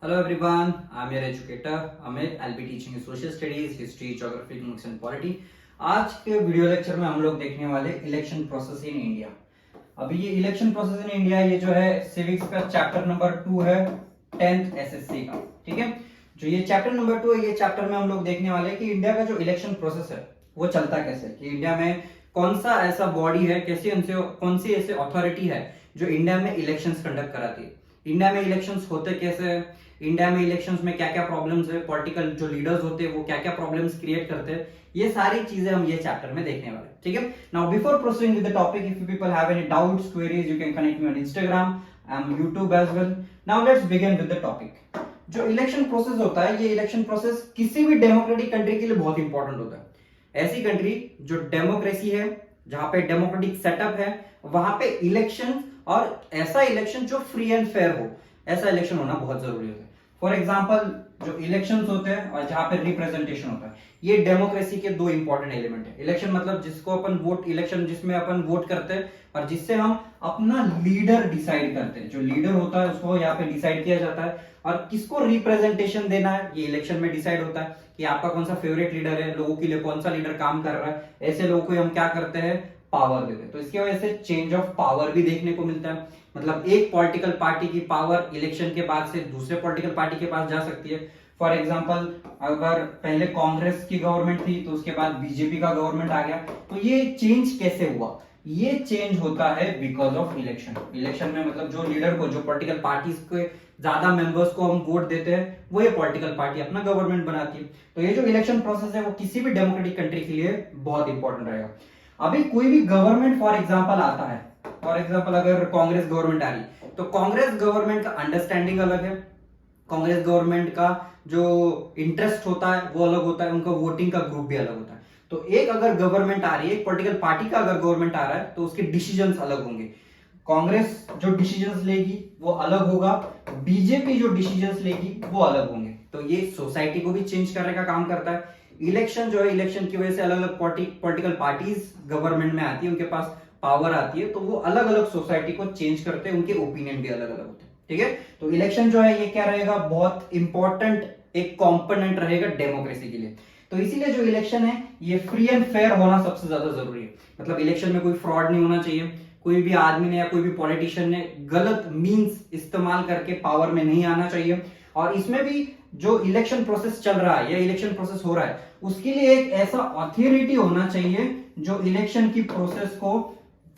Hello everyone, I'm your educator Amit. I'll be teaching you social studies, history, geography, economics and polity. आज के video lecture में हम लोग देखने वाले इलेक्शन प्रोसेस इन इंडिया। अभी ये इलेक्शन प्रोसेस इन इंडिया ये जो है सिविक्स का चैप्टर नंबर 2 है 10th एसएससी का। ठीक है, जो ये चैप्टर नंबर 2 है, ये चैप्टर में हम लोग देखने वाले कि इंडिया का जो इलेक्शन प्रोसेस है वो चलता कैसे, कि इंडिया में कौन सा ऐसा बॉडी है, कैसे उनसे कौन सी ऐसी अथॉरिटी है जो इंडिया में इलेक्शंस कंडक्ट कराती है, इंडिया में इलेक्शंस होते कैसे है, इंडिया में इलेक्शंस में क्या क्या प्रॉब्लम्स है, पॉलिटिकल जो लीडर्स होते हैं वो क्या क्या प्रॉब्लम्स क्रिएट करते हैं, ये सारी चीजें हम ये चैप्टर में देखने वाले हैं। ठीक है, now before proceeding with the topic, if you people have any doubts queries you can connect me on Instagram and YouTube as well. Now let's begin with the topic. जो इलेक्शन प्रोसेस होता है, ये election process किसी भी democratic country के लिए बहुत important होता है। ऐसी कंट्री जो डेमोक्रेसी है, जहां पे डेमोक्रेटिक सेटअप है, वहां पे इलेक्शन और ऐसा इलेक्शन जो फ्री एंड फेयर हो, ऐसा इलेक्शन होना बहुत जरूरी होता है। फॉर एग्जाम्पल जो इलेक्शंस होते हैं और जहां पे रिप्रेजेंटेशन होता है, ये डेमोक्रेसी के दो इंपॉर्टेंट एलिमेंट है। इलेक्शन मतलब जिसको अपन वोट, इलेक्शन जिसमें अपन वोट करते हैं और जिससे हम अपना लीडर डिसाइड करते हैं। जो लीडर होता है उसको यहाँ पे डिसाइड किया जाता है, और किसको रिप्रेजेंटेशन देना है ये इलेक्शन में डिसाइड होता है कि आपका कौन सा फेवरेट लीडर है, लोगों के लिए कौन सा लीडर काम कर रहा है। ऐसे लोगों को हम क्या करते हैं, पावर देते हैं। तो इसकी वजह से चेंज ऑफ पावर भी देखने को मिलता है। मतलब एक पॉलिटिकल पार्टी की पावर इलेक्शन के बाद से दूसरे पॉलिटिकल पार्टी के पास जा सकती है। फॉर एग्जांपल अगर पहले कांग्रेस की गवर्नमेंट थी तो उसके बाद बीजेपी का गवर्नमेंट आ गया, तो ये चेंज कैसे हुआ? ये चेंज होता है बिकॉज ऑफ इलेक्शन। इलेक्शन में मतलब जो लीडर को, जो पॉलिटिकल पार्टीज के ज्यादा मेंबर्स को हम वोट देते हैं, वो ये पॉलिटिकल पार्टी अपना गवर्नमेंट बनाती है। तो ये जो इलेक्शन प्रोसेस है वो किसी भी डेमोक्रेटिक कंट्री के लिए बहुत इंपॉर्टेंट रहेगा। अभी कोई भी गवर्नमेंट फॉर एग्जांपल आता है, फॉर एग्जांपल अगर कांग्रेस गवर्नमेंट आ रही, तो कांग्रेस गवर्नमेंट का अंडरस्टैंडिंग अलग है, कांग्रेस गवर्नमेंट का जो इंटरेस्ट होता है वो अलग होता है, उनका वोटिंग का ग्रुप भी अलग होता है। तो एक अगर गवर्नमेंट आ रही है, एक पॉलिटिकल पार्टी का अगर गवर्नमेंट आ रहा है, तो उसके डिसीजंस अलग होंगे। कांग्रेस जो डिसीजंस लेगी वो अलग होगा, बीजेपी जो डिसीजंस लेगी वो अलग होंगे। तो ये सोसाइटी को भी चेंज करने का काम करता है। इलेक्शन जो है, इलेक्शन की वजह से अलग अलग पॉलिटिकल पार्टीज गवर्नमेंट में आती है, उनके पास पावर आती है, तो वो अलग अलग सोसाइटी को चेंज करते हैं, उनके ओपिनियन भी अलग अलग होते हैं। ठीक है, तो इलेक्शन जो है ये क्या रहेगा, बहुत इंपॉर्टेंट एक कंपोनेंट रहेगा डेमोक्रेसी के लिए। तो इसीलिए जो इलेक्शन है ये फ्री एंड फेयर होना सबसे ज्यादा जरूरी है। मतलब इलेक्शन में कोई फ्रॉड नहीं होना चाहिए, कोई भी आदमी ने या कोई भी पॉलिटिशियन ने गलत मींस इस्तेमाल करके पावर में नहीं आना चाहिए। और इसमें भी जो इलेक्शन प्रोसेस चल रहा है या इलेक्शन प्रोसेस हो रहा है, उसके लिए एक ऐसा अथॉरिटी होना चाहिए जो इलेक्शन की प्रोसेस को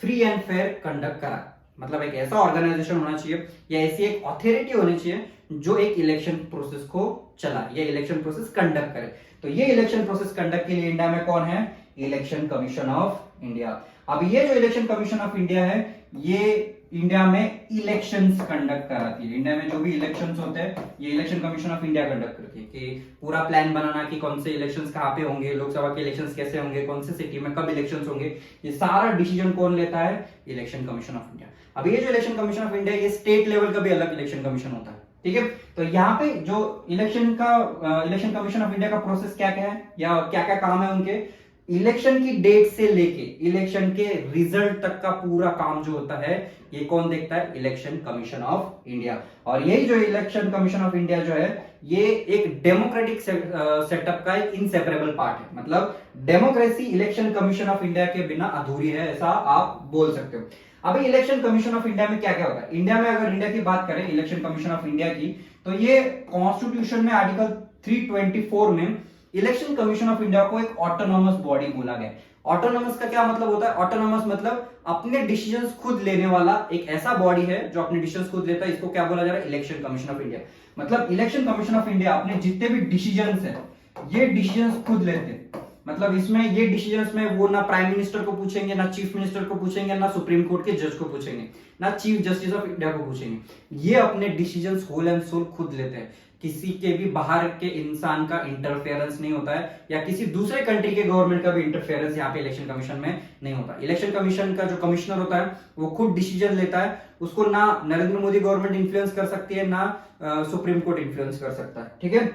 फ्री एंड फेयर कंडक्ट करा। मतलब एक ऐसा ऑर्गेनाइजेशन होना चाहिए या ऐसी एक अथॉरिटी होनी चाहिए जो एक इलेक्शन प्रोसेस को चलाए या इलेक्शन प्रोसेस कंडक्ट करे। तो ये इलेक्शन प्रोसेस कंडक्ट के लिए इंडिया में कौन है? Election commission of India. अब ये जो इलेक्शन कमीशन ऑफ इंडिया है, ये इंडिया में इलेक्शंस कंडक्ट कराती है। इंडिया में जो भी इलेक्शंस होते हैं ये election commission of India conduct करती है, कि पूरा प्लान बनाना कि कौन से इलेक्शंस कहाँ पे होंगे, लोकसभा के इलेक्शंस कैसे होंगे, कौन से सिटी में कब इलेक्शंस होंगे, ये सारा डिसीजन कौन लेता है? Election commission of India. अब ये जो इलेक्शन कमीशन ऑफ इंडिया, ये स्टेट लेवल का भी अलग इलेक्शन कमीशन होता है। ठीक है, तो यहाँ पे जो इलेक्शन कमीशन ऑफ इंडिया का प्रोसेस क्या क्या है या क्या क्या काम है उनके, इलेक्शन की डेट से लेके इलेक्शन के रिजल्ट तक का पूरा काम जो होता है ये कौन देखता है? Election commission of India. और यही जो इलेक्शन कमीशन ऑफ इंडिया जो है ये एक डेमोक्रेटिक सेटअप का एक इनसेपरेबल पार्ट है। मतलब democracy election commission of India के बिना अधूरी है, ऐसा आप बोल सकते हो। अभी इलेक्शन कमीशन ऑफ इंडिया में क्या क्या होता है? इंडिया में अगर इंडिया की बात करें इलेक्शन कमीशन ऑफ इंडिया की, तो ये कॉन्स्टिट्यूशन में आर्टिकल 324 में इलेक्शन कमीशन ऑफ इंडिया को एक ऑटोनोमस बॉडी बोला गया। ऑटोनोमस का क्या मतलब होता है? ऑटोनोमस मतलब अपने डिसीजंस खुद लेने वाला एक ऐसा बॉडी है जो अपने डिसीजंस खुद लेता है। इसको क्या बोला जा रहा है? Election commission of India. मतलब इलेक्शन कमीशन ऑफ इंडिया अपने जितने भी डिसीजंस है ये डिसीजंस खुद लेते हैं। मतलब इसमें ये डिसीजंस में वो ना प्राइम मिनिस्टर को पूछेंगे, ना चीफ मिनिस्टर को पूछेंगे, ना सुप्रीम कोर्ट के जज को पूछेंगे, ना चीफ जस्टिस ऑफ इंडिया को पूछेंगे। ये अपने डिसीजंस होल एंड सोल खुद लेते हैं। किसी के भी बाहर के इंसान का इंटरफेरेंस नहीं होता है, या किसी दूसरे कंट्री के गवर्नमेंट का भी इंटरफेरेंस यहाँ पे इलेक्शन कमीशन में नहीं होता। इलेक्शन कमीशन का जो कमिश्नर होता है वो खुद डिसीजन लेता है, उसको ना नरेंद्र मोदी गवर्नमेंट इन्फ्लुएंस कर सकती है, ना सुप्रीम कोर्ट इन्फ्लुएंस कर सकता है। ठीक है,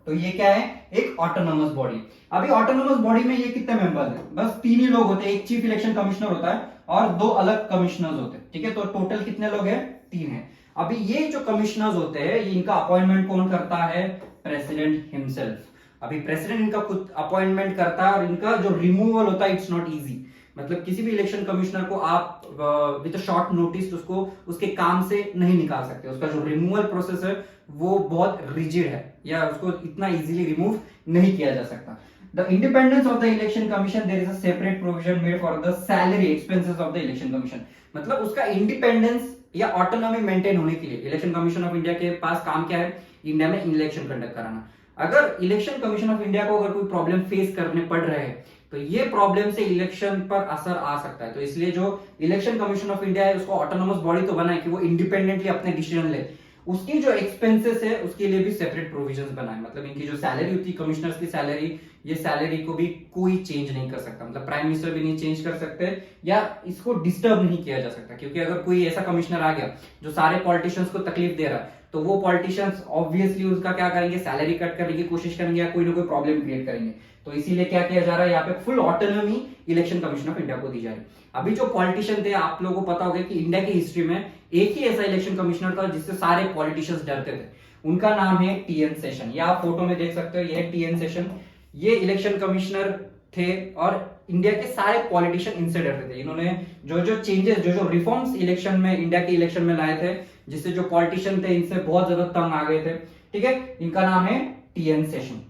तो ये क्या है? एक ऑटोनोमस बॉडी। अभी ऑटोनोमस बॉडी में ये कितने मेंबर्स हैं? बस 3 ही लोग होते हैं। एक चीफ इलेक्शन कमिश्नर होता है और 2 अलग कमिश्नर्स होते हैं। ठीक है, तो टोटल कितने लोग हैं? 3 है। अभी ये जो कमिश्नर्स होते हैं, ये इनका अपॉइंटमेंट कौन करता है? President himself. अभी प्रेसिडेंट इनका खुद अपॉइंटमेंट करता है, और इनका जो रिमूवल होता है इट्स नॉट इजी। मतलब किसी भी इलेक्शन कमिश्नर को आप विद शॉर्ट नोटिस उसको उसके काम से नहीं निकाल सकते। उसका जो रिमूवल प्रोसेस है वो बहुत रिजिड है, या उसको इतना इजीली रिमूव नहीं किया जा सकता। The independence of the election commission, there is a separate provision made for the salary expenses of the election commission. मतलब उसका इंडिपेंडेंस या ऑटोनॉमी मेंटेन होने के लिए इलेक्शन कमीशन ऑफ इंडिया के पास काम क्या है? इंडिया में इलेक्शन कंडक्ट कराना। अगर इलेक्शन कमीशन ऑफ इंडिया को अगर कोई प्रॉब्लम फेस करने पड़ रहे हैं तो ये प्रॉब्लम से इलेक्शन पर असर आ सकता है। तो इसलिए जो इलेक्शन कमीशन ऑफ इंडिया है उसको ऑटोनोमस बॉडी तो बनाए कि वो इंडिपेंडेंटली अपने डिसीजन ले। उसकी जो एक्सपेंसेस है उसके लिए भी सेपरेट प्रोविजंस बनाए। मतलब इनकी जो सैलरी होती है कमिश्नर्स की सैलरी, ये सैलरी को भी कोई चेंज नहीं कर सकता। मतलब प्राइम मिनिस्टर भी नहीं चेंज कर सकते या इसको डिस्टर्ब नहीं किया जा सकता। क्योंकि अगर कोई ऐसा कमिश्नर आ गया जो सारे पॉलिटिशियंस को तकलीफ दे रहा है तो वो पॉलिटिशियंस ऑब्वियसली उसका क्या करेंगे? सैलरी कट करने की कोशिश करेंगे या कोई ना कोई प्रॉब्लम क्रिएट करेंगे। तो इसीलिए क्या किया जा रहा है? यहाँ पे full autonomy election commission of India को दी जा रही है। अभी जो पॉलिटिशियन थे, आप लोगों को पता होगा कि इंडिया की हिस्ट्री में एक ही ऐसा इलेक्शन कमिश्नर था जिससे सारे पॉलिटिशियंस डरते थे। उनका नाम है टीएन सेशन। ये आप फोटो में देख सकते हो, ये है टीएन सेशन। ये इलेक्शन कमिश्नर थे और इंडिया के सारे पॉलिटिशियन इनसे डरते थे। इन्होंने जो जो चेंजेस, जो जो रिफॉर्म्स इलेक्शन में, इंडिया के इलेक्शन में लाए थे, जिससे जो पॉलिटिशियन थे इनसे बहुत ज्यादा तंग आ गए थे। ठीक है, इनका नाम है टीएन सेशन।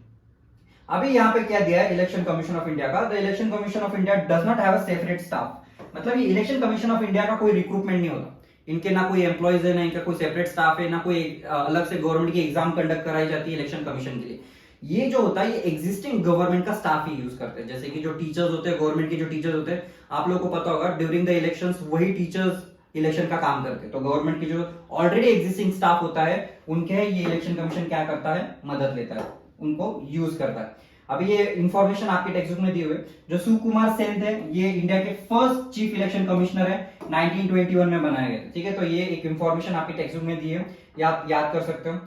अभी यहाँ पे क्या दिया है इलेक्शन कमीशन ऑफ इंडिया का? The election commission of India does not have a separate staff. मतलब ये इलेक्शन कमीशन ऑफ इंडिया का कोई रिक्रूटमेंट नहीं होता। इनके ना कोई एम्प्लॉइज है, ना इनका कोई सेपरेट स्टाफ है, ना कोई अलग से गवर्नमेंट की एग्जाम कंडक्ट कराई जाती है इलेक्शन कमीशन के लिए। ये जो होता है ये एग्जिस्टिंग गवर्नमेंट का स्टाफ ही यूज करते हैं। जैसे कि जो टीचर्स होते हैं, गवर्नमेंट के जो टीचर्स होते हैं, आप लोगों को पता होगा ड्यूरिंग द इलेक्शंस वही टीचर्स इलेक्शन का काम करते हैं। तो गवर्नमेंट की जो ऑलरेडी एग्जिस्टिंग स्टाफ होता है उनके ये इलेक्शन कमीशन क्या करता है? मदद लेता है, उनको यूज करता है। अभी ये इंफॉर्मेशन आपके टेक्स्ट बुक में दिए हुए, जो सुकुमार सेन थे ये इंडिया के फर्स्ट चीफ इलेक्शन कमिश्नर है, 1921 में बनाए गए थे। ठीक है, तो ये एक इंफॉर्मेशन आपके टेक्स्ट बुक में दी है, ये आप याद कर सकते हो।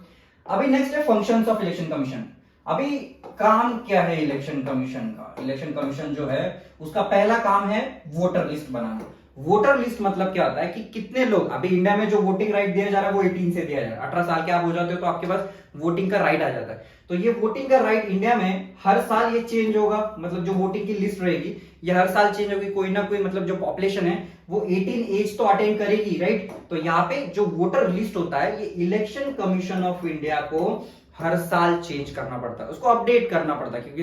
अभी नेक्स्ट है फंक्शंस ऑफ इलेक्शन कमीशन। अभी काम क्या है इलेक्शन कमीशन का? इलेक्शन कमीशन जो है उसका पहला काम है वोटर लिस्ट बनाना। वोटर लिस्ट मतलब क्या होता है कि कितने लोग, अभी इंडिया में जो वोटिंग राइट दिया जा रहा है वो 18 से दिया जा रहा है। 18 साल के आप हो जाते हो तो आपके पास वोटिंग का राइट आ जाता है। तो ये वोटिंग का राइट इंडिया में हर साल ये चेंज होगा। मतलब जो वोटिंग की लिस्ट रहेगी ये हर साल चेंज होगी। कोई ना कोई, मतलब जो पॉपुलेशन है वो 18 एज तो अटेन करेगी, राइट? तो यहाँ पे जो वोटर लिस्ट होता है ये इलेक्शन कमीशन ऑफ इंडिया को हर साल चेंज करना पड़ता है, उसको अपडेट करना पड़ता है। क्योंकि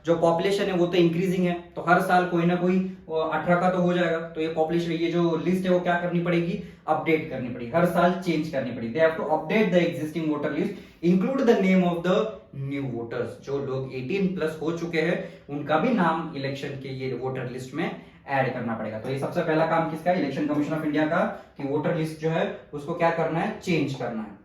जो पॉपुलेशन है वो तो इंक्रीजिंग है, तो हर साल कोई ना कोई 18 का तो हो जाएगा। तो ये पॉपुलेशन, ये जो लिस्ट है वो क्या करनी पड़ेगी? अपडेट करनी पड़ेगी, हर साल चेंज करनी पड़ेगी। They have to update the existing voter list, include the name of the new voters. जो लोग 18 प्लस हो चुके हैं उनका भी नाम इलेक्शन के ये वोटर लिस्ट में ऐड करना पड़ेगा। तो ये सबसे पहला काम किसका? इलेक्शन कमीशन ऑफ इंडिया का, कि वोटर लिस्ट जो है उसको क्या करना है? चेंज करना है।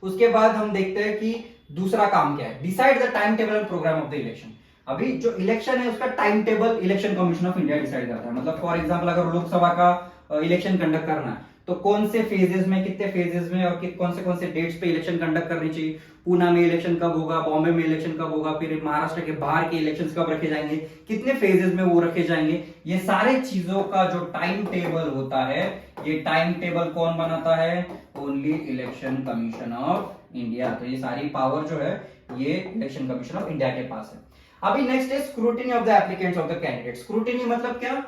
उसके बाद हम देखते हैं कि दूसरा काम क्या है? Decide the time table and programme of the election. अभी जो इलेक्शन है उसका time table election commission of India decide करता है। मतलब फॉर एग्जांपल अगर लोकसभा का इलेक्शन कंडक्ट करना है तो कौन से फेजेस में, कितने फेजेस में और कौन से डेट्स पे इलेक्शन कंडक्ट करनी चाहिए, पूना में इलेक्शन कब होगा, बॉम्बे में इलेक्शन कब होगा, फिर महाराष्ट्र के बाहर के इलेक्शंस कब रखे जाएंगे, कितने फेजेस में वो रखे जाएंगे, ये सारे चीजों का जो टाइम टेबल होता है, ये टाइम टेबल कौन बनाता है? Only election commission of India. तो ये सारी पावर जो है ये इलेक्शन कमीशन ऑफ इंडिया के पास है। अभी नेक्स्ट है scrutiny of the applicants of the candidate. Scrutiny मतलब क्या?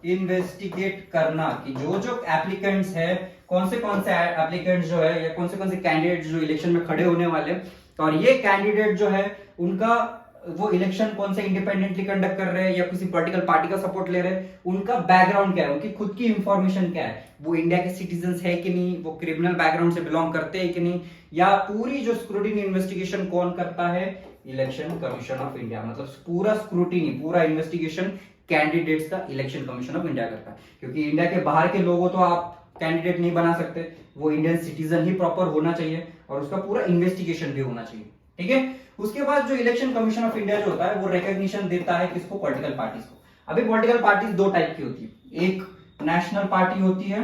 इन्वेस्टिगेट करना कि जो जो एप्लीकेंट्स है, कौन से एप्लीकेंट्स जो है या कौन से कैंडिडेट जो इलेक्शन में खड़े होने वाले, और ये कैंडिडेट जो है उनका वो इलेक्शन कौन से इंडिपेंडेंटली कंडक्ट कर रहे हैं या किसी पॉलिटिकल पार्टी का सपोर्ट ले रहे हैं, उनका बैकग्राउंड क्या है, उनकी खुद की इंफॉर्मेशन क्या है, वो इंडिया के सिटीजन है कि नहीं, वो क्रिमिनल बैकग्राउंड से बिलोंग करते हैं कि नहीं, या पूरी जो स्क्रूटिनी इन्वेस्टिगेशन कौन करता है? Election commission of India. मतलब पूरा स्क्रूटिनी, पूरा इन्वेस्टिगेशन कैंडिडेट्स का इलेक्शन कमीशन ऑफ इंडिया करता है। क्योंकि इंडिया के बाहर के लोगों तो आप कैंडिडेट नहीं बना सकते, वो इंडियन सिटीजन ही प्रॉपर होना चाहिए और उसका पूरा इन्वेस्टिगेशन भी होना चाहिए। ठीक है, उसके बाद जो इलेक्शन कमीशन ऑफ इंडिया जो होता है वो रिकॉग्निशन देता है किसको? पॉलिटिकल पार्टीज को। अभी पॉलिटिकल पार्टीज दो टाइप की होती है, एक नेशनल पार्टी होती है,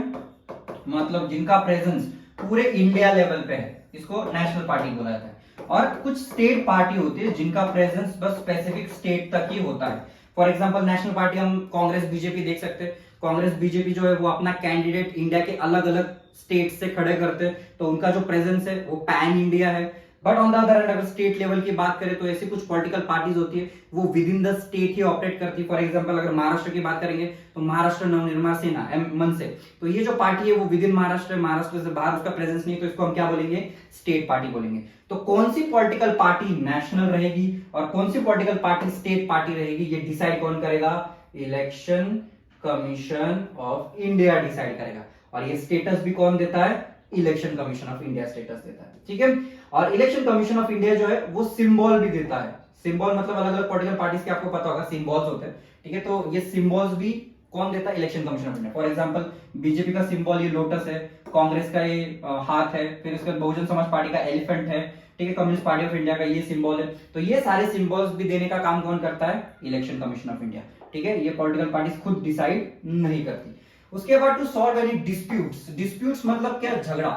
मतलब जिनका प्रेजेंस पूरे इंडिया लेवल पे है, इसको नेशनल पार्टी बोला जाता है, और कुछ स्टेट पार्टी होती है जिनका प्रेजेंस बस स्पेसिफिक स्टेट तक ही होता है। फॉर एग्जांपल नेशनल पार्टी हम कांग्रेस बीजेपी देख सकते हैं। कांग्रेस बीजेपी जो है वो अपना कैंडिडेट इंडिया के अलग अलग स्टेट से खड़े करते हैं, तो उनका जो प्रेजेंस है वो पैन इंडिया है। But on the other hand अगर स्टेट लेवल की बात करें तो ऐसी कुछ पॉलिटिकल पार्टीज होती है वो with in the state he operate करती है। फॉर एग्जांपल अगर महाराष्ट्र की बात करेंगे तो महाराष्ट्र नवनिर्माण सेना मन से, तो ये जो पार्टी है वो विद इन महाराष्ट्र, महाराष्ट्र से बाहर उसका प्रेजेंस नहीं, तो इसको हम क्या बोलेंगे, स्टेट पार्टी बोलेंगे। तो कौन सी पॉलिटिकल पार्टी नेशनल रहेगी और कौन सी पॉलिटिकल पार्टी स्टेट पार्टी रहेगी, ये डिसाइड कौन करेगा, election commission of India decide करेगा। और ये स्टेटस भी कौन देता है, election commission of India status देता है, ठीक है। और इलेक्शन कमीशन ऑफ इंडिया जो है वो सिंबल भी देता है। सिंबल मतलब अलग अलग पॉलिटिकल पार्टीज के आपको पता होगा सिंबल्स होते हैं, ठीक है। तो ये सिंबल्स भी कौन देता है, election commission of India. For example BJP का सिंबल ये लोटस है, कांग्रेस का ये हाथ है, फिर उसके बाद बहुजन समाज पार्टी का एलिफेंट है, ठीक है, कम्युनिस्ट पार्टी ऑफ इंडिया का ये सिंबल है। तो ये सारे सिंबल्स भी देने का काम कौन करता है, इलेक्शन कमीशन ऑफ इंडिया, ठीक है। ये पॉलिटिकल पार्टीज खुद डिसाइड नहीं करती। उसके बाद to solve any disputes, disputes मतलब क्या, झगड़ा।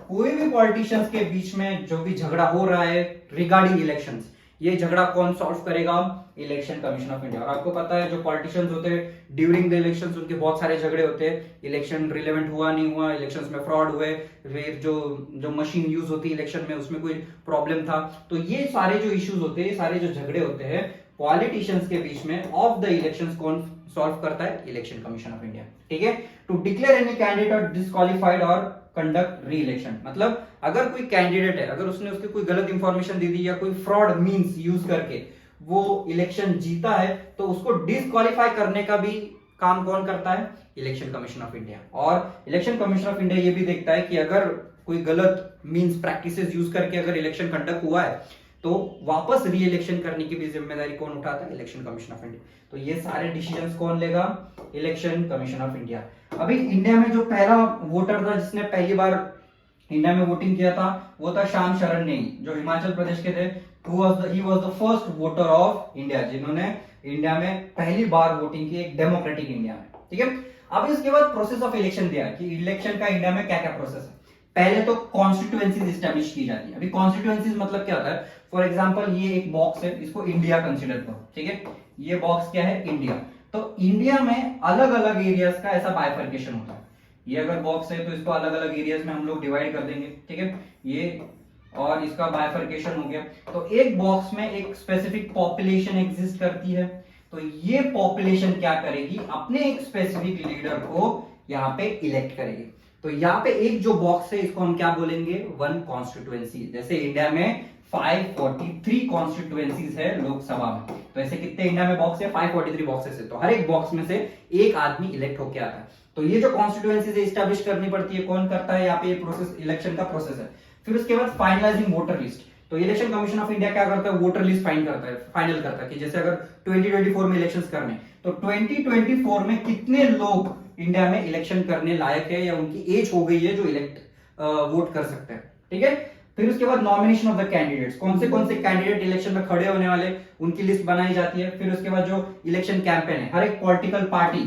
कोई भी पॉलिटिशियंस के बीच में जो भी झगड़ा हो रहा है रिगार्डिंग इलेक्शंस, ये झगड़ा कौन सॉल्व करेगा, इलेक्शन कमीशन ऑफ इंडिया। और आपको पता है जो पॉलिटिशियंस होते हैं ड्यूरिंग द इलेक्शंस उनके बहुत सारे झगड़े होते हैं, इलेक्शन रिलेवेंट हुआ नहीं हुआ, इलेक्शंस में फ्रॉड हुए, फिर जो मशीन यूज होती है इलेक्शन में उसमें कोई प्रॉब्लम था। तो ये सारे जो इश्यूज होते हैं, ये सारे जो झगड़े होते हैं पॉलिटिशियंस के बीच में ऑफ द इलेक्शंस कौन सॉल्व करता है, इलेक्शन कमीशन ऑफ इंडिया, ठीक है। टू डिक्लेयर एनी कैंडिडेट और डिस्क्वालिफाइड और कंडक्ट री इलेक्शन, मतलब अगर कोई कैंडिडेट है, अगर उसने उसकी कोई गलत इंफॉर्मेशन दे दी या कोई फ्रॉड मींस यूज करके वो इलेक्शन जीता है, तो उसको डिस्क्वालीफाई करने का भी काम कौन करता है, इलेक्शन कमीशन ऑफ इंडिया। और इलेक्शन कमीशन ऑफ इंडिया ये भी देखता है कि अगर कोई गलत मींस प्रैक्टिसेस यूज करके अगर इलेक्शन कंडक्ट हुआ है तो वापस री इलेक्शन करने की भी जिम्मेदारी कौन उठाता है, इलेक्शन कमीशन ऑफ इंडिया। तो ये सारे डिसीजंस कौन लेगा, इलेक्शन कमीशन ऑफ इंडिया। अभी इंडिया में जो पहला वोटर था जिसने पहली बार इंडिया में वोटिंग किया था वो था श्याम शरण नेगी, जो हिमाचल प्रदेश के थे। He was the first voter of India, जिन्होंने इंडिया में पहली बार वोटिंग की, एक डेमोक्रेटिक इंडिया में, ठीक है। अब इसके बाद प्रोसेस ऑफ इलेक्शन दिया कि इलेक्शन का इंडिया में क्या क्या प्रोसेस है। पहले तो कॉन्स्टिट्यूएंसीज एस्टेब्लिश की जाती है। अभी कॉन्स्टिट्यूएंसीज मतलब क्या होता है, फॉर एग्जांपल ये एक बॉक्स है, इसको इंडिया कंसीडर करो, ठीक है। ये बॉक्स क्या है, इंडिया। तो इंडिया में अलग अलग एरियाज का ऐसा बाइफर्केशन होता है। ये अगर बॉक्स है तो इसको अलग अलग एरियाज में हम लोग डिवाइड कर देंगे, ठीक है। ये और इसका बाइफर्केशन हो गया। तो एक बॉक्स में एक स्पेसिफिक पॉपुलेशन एग्जिस्ट करती है, तो ये पॉपुलेशन क्या करेगी, अपने एक स्पेसिफिक लीडर को यहाँ पे इलेक्ट करेगी। तो यहाँ पे एक जो बॉक्स है इसको हम क्या बोलेंगे, वन कॉन्स्टिट्यूएंसी। जैसे इंडिया में 543 कॉन्स्टिट्यूएंसीज है लोकसभा में, तो ऐसे कितने इंडिया में बॉक्स है, 543 बॉक्सेस है। तो हर एक बॉक्स में से एक आदमी इलेक्ट होकर आता है। तो ये जो कॉन्स्टिट्यूएंसीज एस्टैब्लिश करनी पड़ती है, कौन करता है, यहाँ पे ये प्रोसेस इलेक्शन का प्रोसेस है। फिर उसके बाद फाइनलाइजिंग वोटर लिस्ट। तो इलेक्शन कमीशन ऑफ इंडिया क्या करता है, वोटर लिस्ट फाइनल करता है कि जैसे अगर 2024 में इलेक्शंस करने, तो 2024 में कितने लोग इंडिया में इलेक्शन करने लायक है या उनकी एज हो गई है जो इलेक्ट वोट कर सकते हैं, ठीक है। फिर उसके बाद नॉमिनेशन ऑफ द कैंडिडेट्स, कौन से कैंडिडेट इलेक्शन में खड़े होने वाले उनकी लिस्ट बनाई जाती है। फिर उसके बाद जो इलेक्शन कैंपेन है, हर एक पॉलिटिकल पार्टी,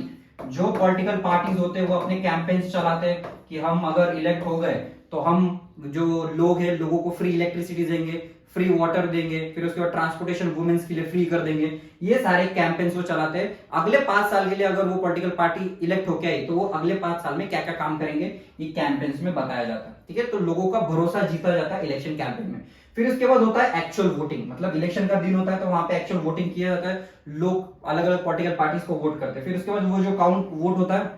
जो पॉलिटिकल पार्टीज होते हैं वो अपने कैंपेन्स चलाते हैं कि हम अगर इलेक्ट हो गए तो हम जो लोग हैं लोगों को फ्री इलेक्ट्रिसिटी देंगे, फ्री वाटर देंगे, फिर उसके बाद ट्रांसपोर्टेशन वुमेन्स के लिए फ्री कर देंगे। ये सारे कैंपेन्स वो चलाते हैं। अगले 5 साल के लिए अगर वो पॉलिटिकल पार्टी इलेक्ट होके आई तो वो अगले 5 साल में क्या क्या काम करेंगे ये कैंपेन्स में बताया जाता है, ठीक है। तो लोगों का भरोसा जीता जाता है इलेक्शन कैंपेन में। फिर उसके बाद होता है एक्चुअल वोटिंग, मतलब इलेक्शन का दिन होता है तो वहां पे एक्चुअल वोटिंग किया जाता है, लोग अलग अलग पॉलिटिकल पार्टीज को वोट करते हैं। फिर उसके बाद वो जो काउंट वोट होता है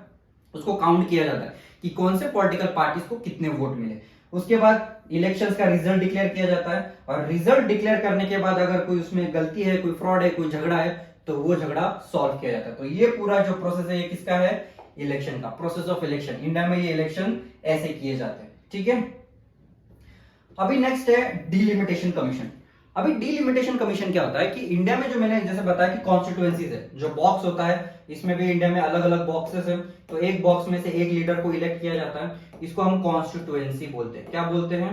उसको काउंट किया जाता है कि कौन से पॉलिटिकल पार्टीज को कितने वोट मिले। उसके बाद इलेक्शंस का रिजल्ट डिक्लेयर किया जाता है, और रिजल्ट डिक्लेयर करने के बाद अगर कोई उसमें गलती है, कोई फ्रॉड है, कोई झगड़ा है, तो वो झगड़ा सॉल्व किया जाता है। तो ये पूरा जो प्रोसेस है ये किसका है, इलेक्शन का, प्रोसेस ऑफ इलेक्शन। इंडिया में ये इलेक्शन ऐसे किए जाते हैं, ठीक है। अभी नेक्स्ट है डिलिमिटेशन कमीशन। अभी डिलिमिटेशन कमीशन क्या होता है कि इंडिया में जो मैंने जैसे बताया कि कॉन्स्टिट्यूएंसीज है, जो बॉक्स होता है इसमें भी इंडिया में अलग अलग बॉक्सेस है। तो एक बॉक्स में से एक लीडर को इलेक्ट किया जाता है, इसको हम कॉन्स्टिट्यूएंसी बोलते हैं। क्या बोलते हैं,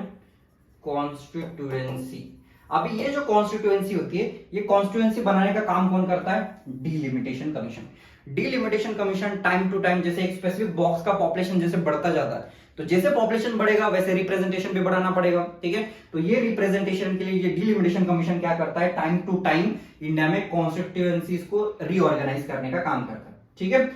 कॉन्स्टिट्यूएंसी। अभी ये जो कॉन्स्टिट्यूएंसी होती है, ये कॉन्स्टिट्यूएंसी बनाने का काम कौन करता है, delimitation commission. Delimitation commission time to time जैसे एक स्पेसिफिक बॉक्स का पॉपुलेशन जैसे बढ़ता जाता है तो जैसे पॉपुलेशन बढ़ेगा वैसे रिप्रेजेंटेशन भी बढ़ाना पड़ेगा, ठीक है। तो ये रिप्रेजेंटेशन के लिए ये डिलिमिटेशन कमीशन क्या करता है, टाइम टू टाइम इंडिया में कॉन्स्टिट्यूएंसीज को रीऑर्गेनाइज करने का काम करता है, ठीक है।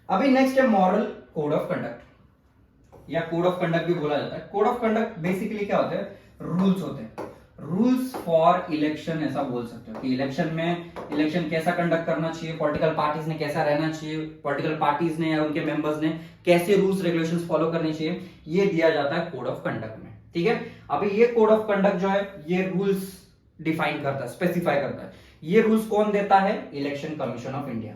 अभी नेक्स्ट है मॉरल कोड ऑफ कंडक्ट या कोड ऑफ कंडक्ट भी बोला जाता है। कोड ऑफ कंडक्ट बेसिकली क्या होता है, रूल्स होते हैं, रूल्स फॉर इलेक्शन ऐसा बोल सकते हो कि इलेक्शन कैसा कंडक्ट करना चाहिए, पॉलिटिकल पार्टीज ने कैसा रहना चाहिए, पॉलिटिकल पार्टीज ने या उनके मेंबर्स ने कैसे रूल्स रेगुलेशंस फॉलो करने चाहिए, ये दिया जाता है कोड ऑफ कंडक्ट में, ठीक है। अभी ये कोड ऑफ कंडक्ट जो है ये रूल्स डिफाइन करता है, स्पेसिफाई करता है। ये रूल्स कौन देता है, election commission of India.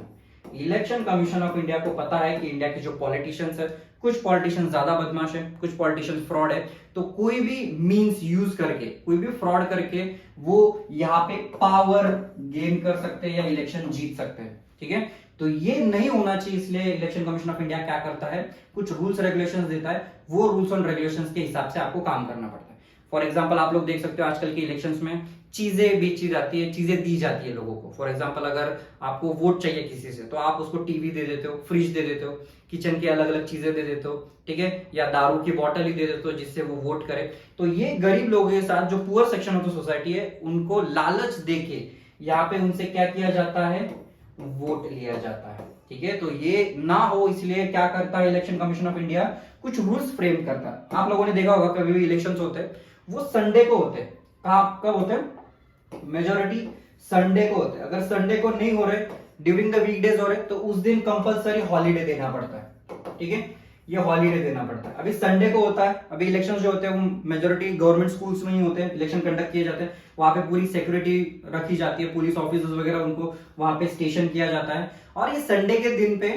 Election commission of India को पता है कि इंडिया के जो पॉलिटिशियंस है, कुछ पॉलिटिशियंस ज्यादा बदमाश है, कुछ पॉलिटिशियंस फ्रॉड है, तो कोई भी मींस यूज करके, कोई भी फ्रॉड करके वो यहाँ पे पावर गेन कर सकते हैं या इलेक्शन जीत सकते हैं, ठीक है। तो ये नहीं होना चाहिए, इसलिए इलेक्शन कमीशन ऑफ इंडिया क्या करता है, कुछ रूल्स रेगुलेशंस देता है, वो रूल्स और रेगुलेशंस के हिसाब से आपको काम करना पड़ता है। फॉर एग्जाम्पल आप लोग देख सकते हो आजकल के इलेक्शंस में चीजें बेची जाती है, चीजें दी जाती है लोगों को। फॉर एग्जाम्पल अगर आपको वोट चाहिए किसी से तो आप उसको टीवी दे देते हो, फ्रिज दे देते हो, किचन की अलग अलग चीजें दे देते हो, ठीक है, या दारू की बोतल ही दे देते हो जिससे वो वोट करे। तो ये गरीब लोगों के साथ जो poor section of the society है उनको लालच देके यहाँ पे उनसे क्या किया जाता है, वोट लिया जाता है, ठीक है। तो ये ना हो इसलिए क्या करता है इलेक्शन कमीशन ऑफ इंडिया, कुछ रूल्स फ्रेम करता है। आप लोगों ने देखा होगा कभी भी इलेक्शंस होते हैं वो संडे को होते हैं, कब होते हैं, मेजोरिटी संडे को होते हैं। अगर संडे को नहीं हो रहे, ड्यूरिंग द वीकडेज हो रहे, तो उस दिन कंपलसरी हॉलीडे देना पड़ता है, ठीक है, ये हॉलीडे देना पड़ता है। अभी संडे को होता है, अभी इलेक्शन जो होते हैं वो मेजोरिटी गवर्नमेंट स्कूल्स में ही होते हैं, इलेक्शन कंडक्ट किए जाते हैं, वहां पे पूरी सिक्योरिटी रखी जाती है, पुलिस ऑफिसर्स वगैरह उनको वहां पे स्टेशन किया जाता है। और ये संडे के दिन पे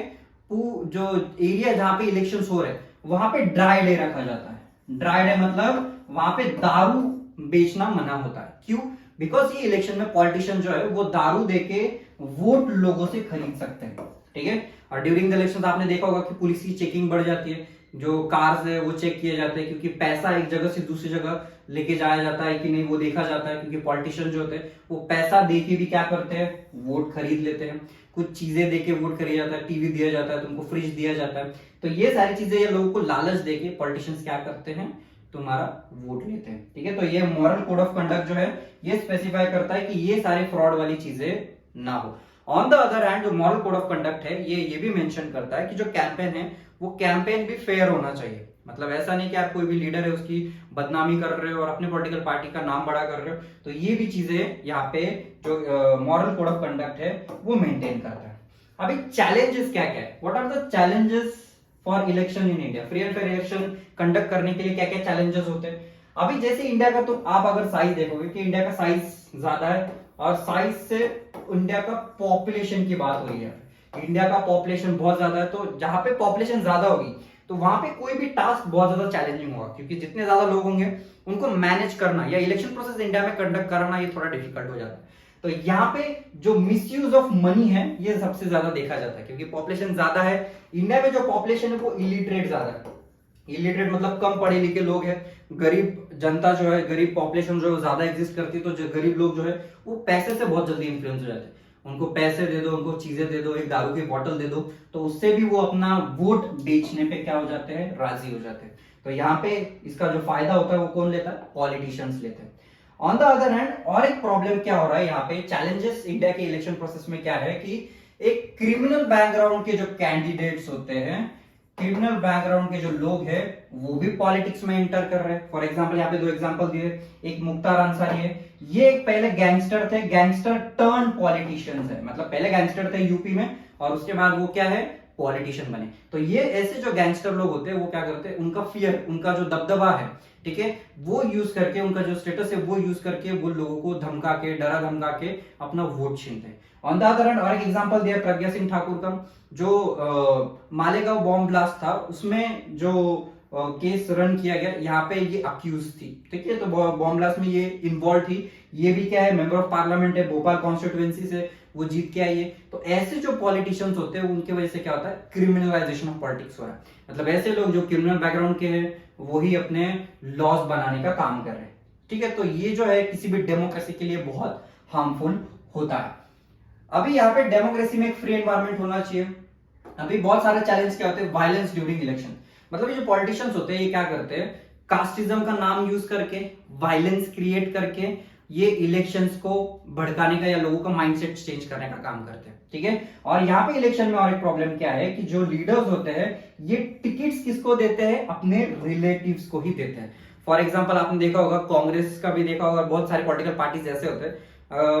जो एरिया जहां पे इलेक्शन हो रहे वहां पे ड्राई डे रखा जाता है। ड्राई डे मतलब वहां पे दारू बेचना मना होता है। क्यों? बिकॉज ये इलेक्शन में पॉलिटिशियन जो है वो दारू देके वोट लोगों से खरीद सकते हैं, ठीक है। और ड्यूरिंग द इलेक्शन आपने देखा होगा कि पुलिस की चेकिंग बढ़ जाती है, जो कार्स है वो चेक किए जाते हैं, क्योंकि पैसा एक जगह से दूसरी जगह लेके जाया जाता है कि नहीं वो देखा जाता है, क्योंकि पॉलिटिशियन जो होते हैं वो पैसा देके भी क्या करते हैं, वोट खरीद लेते हैं। कुछ चीजें देके वोट खरीदा जाता है, टीवी दिया जाता है, तुमको फ्रिज दिया जाता है। तो ये सारी चीजें ये लोगों को लालच देके पॉलिटिशियंस क्या करते हैं, तुम्हारा वोट लेते हैं, ठीक है। तो ये मॉरल कोड ऑफ कंडक्ट जो है ये स्पेसिफाई करता है कि ये सारे फ्रॉड वाली चीजें ना हो। ऑन द अदर हैंड जो मॉरल कोड ऑफ कंडक्ट है ये भी मेंशन करता है कि जो कैंपेन है वो कैंपेन भी फेयर होना चाहिए। मतलब ऐसा नहीं कि आप कोई भी लीडर है उसकी बदनामी कर रहे हो और अपने पॉलिटिकल पार्टी का नाम बड़ा कर रहे हो। तो ये भी चीजें यहाँ पे जो मॉरल कोड ऑफ कंडक्ट है वो मेंटेन करता है। अभी चैलेंजेस क्या क्या है, what are the challenges for election in India, free and fair election conduct करने के लिए क्या क्या चैलेंजेस होते हैं। अभी जैसे इंडिया का, तो आप अगर साइज देखोगे कि इंडिया का साइज ज्यादा है, और साइज से इंडिया का पॉपुलेशन की बात हो रही है, इंडिया का पॉपुलेशन बहुत ज्यादा है, तो जहां पे पॉपुलेशन ज्यादा होगी तो वहां पे कोई भी टास्क बहुत ज्यादा चैलेंजिंग होगा, क्योंकि जितने ज्यादा लोग होंगे उनको मैनेज करना या इलेक्शन प्रोसेस इंडिया में कंडक्ट करना ये थोड़ा डिफिकल्ट हो जाता है। तो यहाँ पे जो मिसयूज ऑफ मनी है ये सबसे ज्यादा देखा जाता है, क्योंकि पॉपुलेशन ज्यादा है। इंडिया में जो पॉपुलेशन है वो इलिटरेट ज्यादा है। इलिटरेट मतलब कम पढ़े लिखे लोग हैं, गरीब जनता जो है, गरीब पॉपुलेशन जो है ज्यादा एग्जिस्ट करती है। तो जो गरीब लोग जो है वो पैसे से बहुत जल्दी इन्फ्लुएंस हो जाते हैं। उनको पैसे दे दो, उनको चीजें दे दो, एक दारू की बोतल दे दो, तो उससे भी वो अपना वोट बेचने पे क्या हो जाते हैं, राजी हो जाते हैं। तो यहाँ पे इसका जो फायदा होता है वो कौन लेता है, पॉलिटिशियंस लेते हैं। ऑन द अदर हैंड और एक प्रॉब्लम क्या हो रहा है यहाँ पे, चैलेंजेस इंडिया के इलेक्शन प्रोसेस में क्या है कि एक क्रिमिनल बैकग्राउंड के जो कैंडिडेट्स होते हैं, क्रिमिनल बैकग्राउंड के जो लोग हैं वो भी पॉलिटिक्स में एंटर कर रहे हैं। फॉर एग्जांपल यहाँ पे दो एग्जांपल दिए, एक मुख्तार अंसारी है, ये एक पहले गैंगस्टर थे, गैंगस्टर टर्न पॉलिटिशियंस है, मतलब पहले गैंगस्टर थे यूपी में और उसके बाद वो क्या है, पॉलिटिशियन बने। तो ये ऐसे जो गैंगस्टर लोग होते हैं वो क्या करते हैं, उनका फियर, उनका जो दबदबा है, ठीक है, वो यूज करके, उनका जो स्टेटस है वो यूज करके वो लोगों को धमका के, डरा धमका के अपना वोट छीनते हैं। ऑन द अदर हैंड और एक एग्जांपल दिया प्रज्ञा सिंह ठाकुर का, जो मालेगांव बॉम्ब ब्लास्ट था उसमें जो केस रन किया गया, यहाँ पे ये अक्यूज थी, ठीक है। तो बॉम्ब ब्लास्ट में ये इन्वॉल्व थी, ये भी क्या है, मेंबर ऑफ पार्लियामेंट है, भोपाल कॉन्स्टिट्यूएंसी से वो जीत के आई है। तो ऐसे जो पॉलिटिशियंस होते हैं उनकी वजह से क्या होता है, क्रिमिनलाइजेशन ऑफ पॉलिटिक्स हो रहा है। मतलब ऐसे लोग जो क्रिमिनल बैकग्राउंड के हैं वो ही अपने लॉस बनाने का काम कर रहे हैं, ठीक है। तो ये जो है किसी भी डेमोक्रेसी के लिए बहुत हार्मफुल होता है। अभी यहाँ पे डेमोक्रेसी में एक फ्री एनवायरनमेंट होना चाहिए। अभी बहुत सारे चैलेंज क्या होते हैं, वायलेंस ड्यूरिंग इलेक्शन। मतलब ये जो पॉलिटिशियंस होते हैं ये क्या करते हैं, कास्टिज्म का नाम यूज करके, वायलेंस क्रिएट करके ये इलेक्शंस को भड़काने का या लोगों का माइंडसेट चेंज करने का काम करते हैं, ठीक है। और यहाँ पे इलेक्शन में और एक प्रॉब्लम क्या है कि जो लीडर्स होते हैं ये टिकट्स किसको देते हैं, अपने रिलेटिव्स को ही देते हैं। फॉर एग्जाम्पल आपने देखा होगा, कांग्रेस का भी देखा होगा, बहुत सारे पॉलिटिकल पार्टीज ऐसे होते हैं,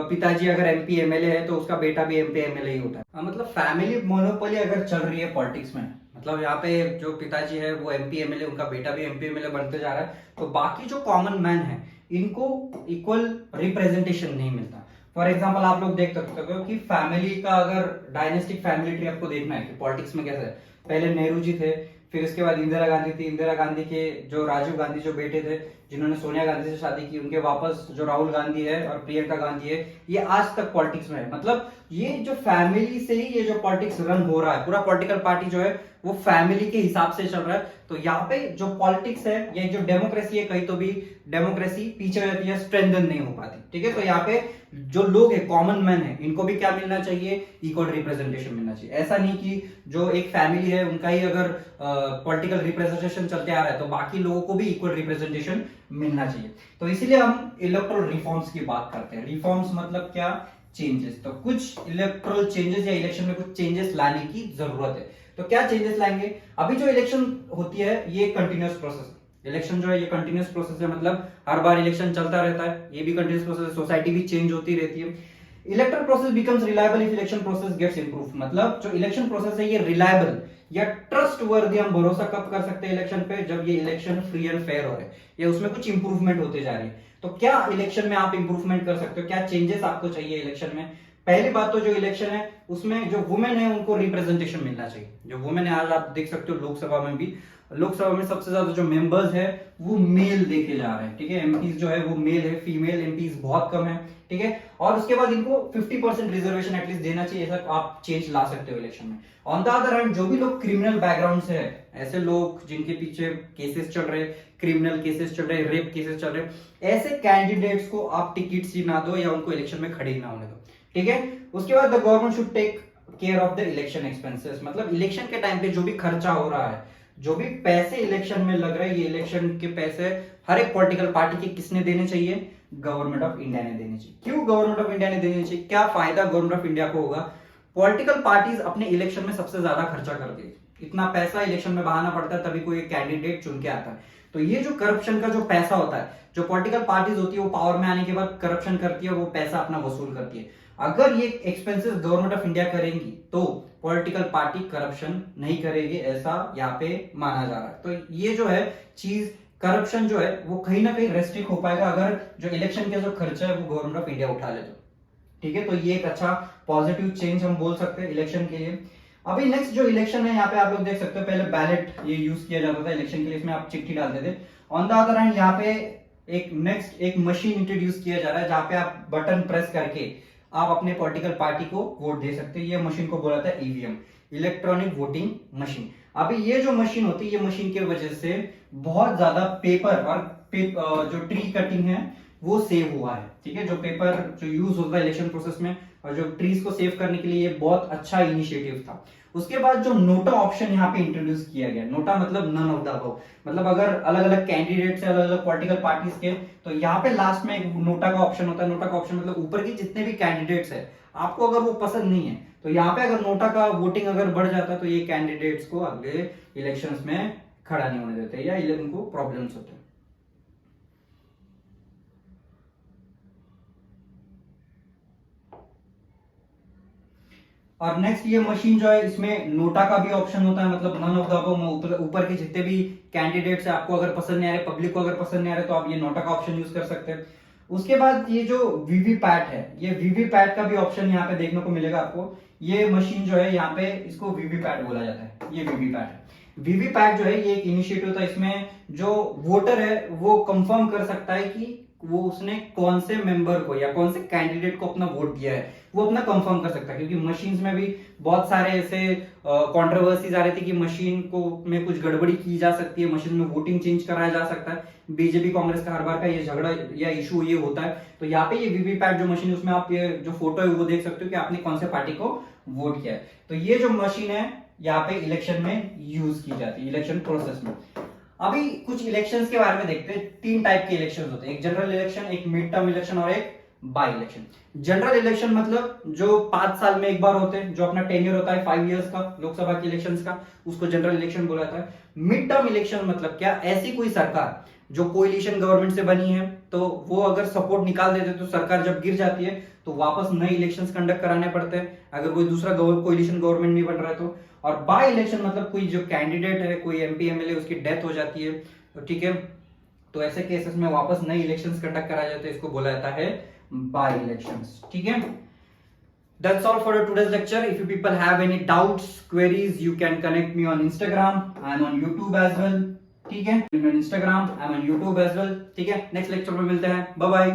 पिताजी अगर एमपी एमएलए है तो उसका बेटा भी एमपी एमएलए ही होता है। मतलब फैमिली मोनोपोली अगर चल रही है पॉलिटिक्स में, मतलब यहाँ पे जो पिताजी है वो एमपी एमएलए, उनका बेटा भी एमपी एमएलए बनते जा रहा है, तो बाकी जो कॉमन मैन है इनको इक्वल रिप्रेजेंटेशन नहीं मिलता। फॉर एग्जाम्पल आप लोग देख सकते हो कि फैमिली का अगर डायनेस्टिक फैमिली ट्री आपको देखना है कि पॉलिटिक्स में कैसे है, पहले नेहरू जी थे, फिर इसके बाद इंदिरा गांधी थी, इंदिरा गांधी के जो राजीव गांधी जो बेटे थे जिन्होंने सोनिया गांधी से शादी की, उनके वापस जो राहुल गांधी है और प्रियंका गांधी है, ये आज तक पॉलिटिक्स में है। मतलब ये जो फैमिली से ही ये जो पॉलिटिक्स रन हो रहा है, पूरा पॉलिटिकल पार्टी जो है वो फैमिली के हिसाब से चल रहा है। तो यहाँ पे जो पॉलिटिक्स है या जो डेमोक्रेसी है, कहीं तो भी डेमोक्रेसी पीछे रहती है, स्ट्रेंथन नहीं हो पाती, ठीक है। तो यहाँ पे जो लोग है, कॉमन मैन है, इनको भी क्या मिलना चाहिए, इक्वल रिप्रेजेंटेशन मिलना चाहिए। ऐसा नहीं कि जो एक फैमिली है उनका ही अगर पॉलिटिकल रिप्रेजेंटेशन चलते आ रहा है तो बाकी लोगों को भी इक्वल रिप्रेजेंटेशन मिलना चाहिए। तो इसीलिए हम इलेक्टोरल रिफॉर्म्स की बात करते हैं। रिफॉर्म्स मतलब क्या, चेंजेस। तो कुछ इलेक्टोरल चेंजेस या इलेक्शन में कुछ चेंजेस लाने की जरूरत है। तो क्या चेंजेस लाएंगे, अभी जो इलेक्शन होती है ये कंटिन्यूअस प्रोसेस है। इलेक्शन जो है ये कंटिन्यूअस प्रोसेस है, मतलब हर बार इलेक्शन चलता रहता है, ये भी कंटिन्यूअस प्रोसेस है, सोसाइटी भी चेंज होती रहती है। Electoral process becomes reliable if election process gets improve. मतलब जो इलेक्शन प्रोसेस है ये रिलायबल या ट्रस्ट वर्दी, हम भरोसा कब कर सकते हैं इलेक्शन पे, जब ये इलेक्शन फ्री एंड फेयर हो रहे हैं या उसमें कुछ इंप्रूवमेंट होते जा रही है। तो क्या इलेक्शन में आप इंप्रूवमेंट कर सकते हो, क्या चेंजेस आपको चाहिए इलेक्शन में। पहली बात तो जो इलेक्शन है उसमें जो वुमेन है उनको रिप्रेजेंटेशन मिलना चाहिए। जो वुमेन है, आज आप देख सकते हो लोकसभा में भी, लोकसभा में सबसे ज्यादा जो मेंबर्स है वो मेल देखे जा रहे हैं, ठीक है। एमपीज जो है वो मेल है, फीमेल एमपीज बहुत कम है, ठीक है। और उसके बाद इनको 50% रिजर्वेशन एटलीस्ट देना चाहिए, ऐसा आप चेंज ला सकते हो इलेक्शन में। ऑन द अदर हैंड जो भी लोग क्रिमिनल बैकग्राउंड से है, ऐसे लोग जिनके पीछे केसेस चल रहे, क्रिमिनल केसेस चल रहे, रेप केसेस चल रहे, ऐसे कैंडिडेट्स को आप टिकट ही ना दो या उनको इलेक्शन में खड़े ही ना होने दो, ठीक है। उसके बाद the government should take care of the election expenses. मतलब इलेक्शन के टाइम पे जो भी खर्चा हो रहा है, जो भी पैसे इलेक्शन में लग रहे हैं, ये इलेक्शन के पैसे हर एक पॉलिटिकल पार्टी के किसने देने चाहिए, गवर्नमेंट ऑफ इंडिया ने देने चाहिए। क्यों गवर्नमेंट ऑफ इंडिया ने देने चाहिए, क्या फायदा गवर्नमेंट ऑफ इंडिया को होगा। पॉलिटिकल पार्टीज अपने इलेक्शन में सबसे ज्यादा खर्चा करती है, इतना पैसा इलेक्शन में बहाना पड़ता है तभी कोई कैंडिडेट चुन के आता है। तो ये जो करप्शन का जो पैसा होता है, जो पॉलिटिकल पार्टीज होती है वो पावर में आने के बाद करप्शन करती है, वो पैसा अपना वसूल करती है। अगर ये एक्सपेंसेस गवर्नमेंट ऑफ इंडिया करेंगी तो पॉलिटिकल पार्टी करप्शन नहीं करेगी, ऐसा यहाँ पे माना जा रहा है। तो ये जो है चीज, करप्शन जो है वो कहीं ना कहीं रेस्ट्रिक्ट हो पाएगा अगर जो इलेक्शन का जो खर्चा है वो गवर्नमेंट ऑफ इंडिया उठा ले तो, ठीक है। तो ये एक अच्छा पॉजिटिव चेंज हम बोल सकते हैं इलेक्शन के लिए। अभी नेक्स्ट जो इलेक्शन है यहाँ पे आप लोग देख सकते हो, पहले बैलेट ये यूज किया जाता था इलेक्शन के लिए, इसमें आप चिट्ठी डालते थे। ऑन द अदर हैंड यहाँ पे एक मशीन इंट्रोड्यूस किया जा रहा है जहां पे आप बटन प्रेस करके आप अपने पॉलिटिकल पार्टी को वोट दे सकते हैं। ये मशीन को बोला था ईवीएम, इलेक्ट्रॉनिक वोटिंग मशीन। अभी ये जो मशीन होती है, ये मशीन की वजह से बहुत ज्यादा पेपर और जो ट्री कटिंग है वो सेव हुआ है, ठीक है। जो पेपर जो यूज होता है इलेक्शन प्रोसेस में और जो ट्रीज को सेव करने के लिए ये बहुत अच्छा इनिशिएटिव था। उसके बाद जो नोटा ऑप्शन यहाँ पे इंट्रोड्यूस किया गया, नोटा मतलब नन ऑफ द अबव, मतलब अगर अलग अलग कैंडिडेट्स है, अलग अलग पॉलिटिकल पार्टीज के, तो यहाँ पे लास्ट में एक नोटा का ऑप्शन होता है। नोटा का ऑप्शन मतलब ऊपर की जितने भी कैंडिडेट्स है, आपको अगर वो पसंद नहीं है तो यहाँ पे अगर नोटा का वोटिंग अगर बढ़ जाता है तो ये कैंडिडेट्स को अगले इलेक्शंस में खड़ा नहीं होने देते या उनको प्रॉब्लम्स होते हैं। और नेक्स्ट ये मशीन जो है इसमें नोटा का भी ऑप्शन होता है, मतलब नन ऑफ द अबव, ऊपर के जितने भी कैंडिडेट्स है आपको अगर पसंद नहीं आ रहे, पब्लिक को अगर पसंद नहीं आ रहे, तो आप ये नोटा का ऑप्शन यूज कर सकते हैं। उसके बाद ये जो वीवीपैट है, ये वीवीपैट का भी ऑप्शन यहाँ पे देखने को मिलेगा आपको। ये मशीन जो है यहाँ पे इसको वीवीपैट बोला जाता है, ये वीवीपैट है। वीवीपैट जो है ये एक इनिशिएटिव था, इसमें जो वोटर है वो कंफर्म कर सकता है कि वो उसने कौन से मेंबर को या कौन से कैंडिडेट को अपना वोट दिया है, वो अपना कंफर्म कर सकता है। क्योंकि मशीन्स में भी बहुत सारे ऐसे कंट्रोवर्सीज आ रही थी कि मशीन को में कुछ गड़बड़ी की जा सकती है, मशीन में वोटिंग चेंज कराया जा सकता है। बीजेपी कांग्रेस का हर बार का ये झगड़ा या इशू ये होता है। तो यहाँ पे ये वीवीपैट जो मशीन है उसमें आप ये जो फोटो है वो देख सकते हो कि आपने कौन से पार्टी को वोट किया है। तो ये जो मशीन है यहाँ पे इलेक्शन में यूज की जाती है, इलेक्शन प्रोसेस में। अभी कुछ इलेक्शंस के बारे में देखते हैं। 3 टाइप के इलेक्शंस होते हैं, एक जनरल इलेक्शन, एक मिड टर्म इलेक्शन और एक बाई इलेक्शन। जनरल इलेक्शन मतलब जो 5 साल में एक बार होते हैं, जो अपना टेन्योर होता है 5 इयर्स का लोकसभा के इलेक्शंस का, उसको जनरल इलेक्शन बोला जाता है। मिड टर्म इलेक्शन मतलब क्या, ऐसी कोई सरकार जो कोalition गवर्नमेंट से बनी है, तो वो अगर सपोर्ट निकाल देते तो सरकार जब गिर जाती है तो वापस नए इलेक्शंस कंडक्ट कराने पड़ते हैं, अगर कोई दूसरा कोalition गवर्नमेंट नहीं बन रहा है तो। और बाय इलेक्शन मतलब कोई जो कैंडिडेट है, कोई एमपी एमएलए, उसकी डेथ हो जाती है, तो ठीक है, तो ऐसे केसेस में वापस नए इलेक्शंस कंडक्ट कराए जाते हैं, इसको बोला जाता है बाय इलेक्शंस। ठीक है, that's all for today's lecture. If you people have any doubts, queries, you can connect me on Instagram. I'm on YouTube as well. ठीक है, I'm on Instagram, I'm on YouTube as well. ठीक है, next lecture में मिलते हैं, bye bye.